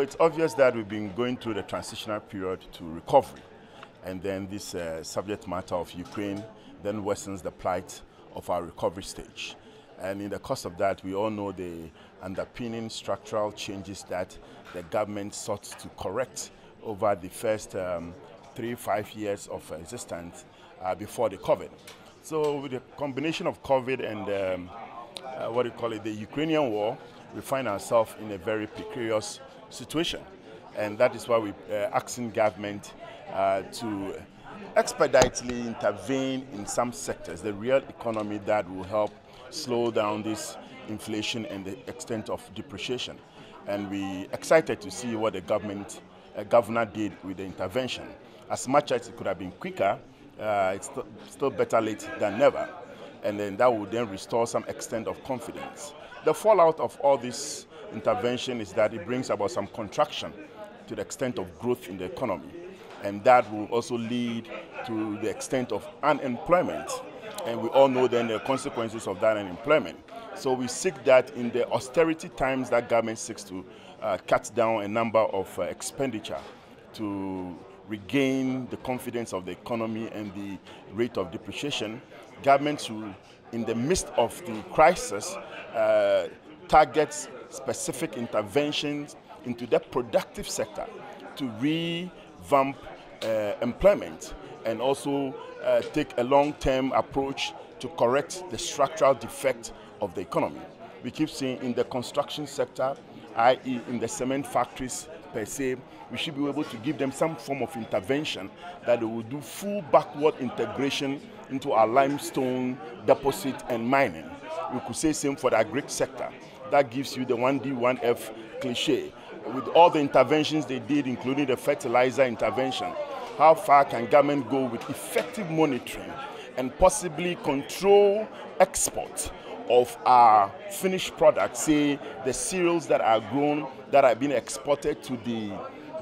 it's obvious that we've been going through the transitional period to recovery, and then this subject matter of Ukraine then worsens the plight of our recovery stage. And in the course of that, we all know the underpinning structural changes that the government sought to correct over the first 3-5 years of existence before the COVID. So with the combination of COVID and the Ukrainian war, we find ourselves in a very precarious situation. And that is why we're asking government to expeditiously intervene in some sectors, the real economy, that will help slow down this inflation and the extent of depreciation. And we're excited to see what the governor did with the intervention. As much as it could have been quicker, it's still better late than never. And then that will then restore some extent of confidence. The fallout of all this intervention is that it brings about some contraction to the extent of growth in the economy. And that will also lead to the extent of unemployment. And we all know then the consequences of that unemployment. So we seek that in the austerity times that government seeks to cut down a number of expenditure to regain the confidence of the economy and the rate of depreciation. Government should, in the midst of the crisis, target specific interventions into the productive sector to revamp employment and also take a long-term approach to correct the structural defect of the economy. We keep seeing in the construction sector, i.e. in the cement factories per se, we should be able to give them some form of intervention that they will do full backward integration into our limestone deposit and mining. We could say same for the agri sector. That gives you the 1D, 1F cliche. With all the interventions they did, including the fertilizer intervention, how far can government go with effective monitoring and possibly control export of our finished products, say the cereals that are grown, that are being exported to the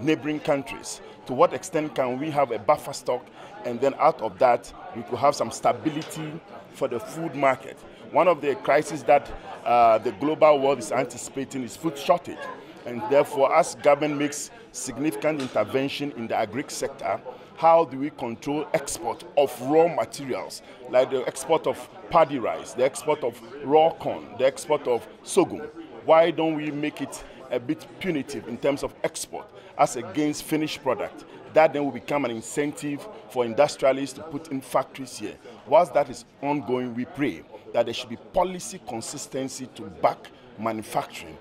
neighboring countries? To what extent can we have a buffer stock, and then out of that we could have some stability for the food market? One of the crises that the global world is anticipating is food shortage. And therefore, as government makes significant intervention in the agri sector, how do we control export of raw materials, like the export of paddy rice, the export of raw corn, the export of sorghum? Why don't we make it a bit punitive in terms of export as against finished product? That then will become an incentive for industrialists to put in factories here. Whilst that is ongoing, we pray that there should be policy consistency to back manufacturing.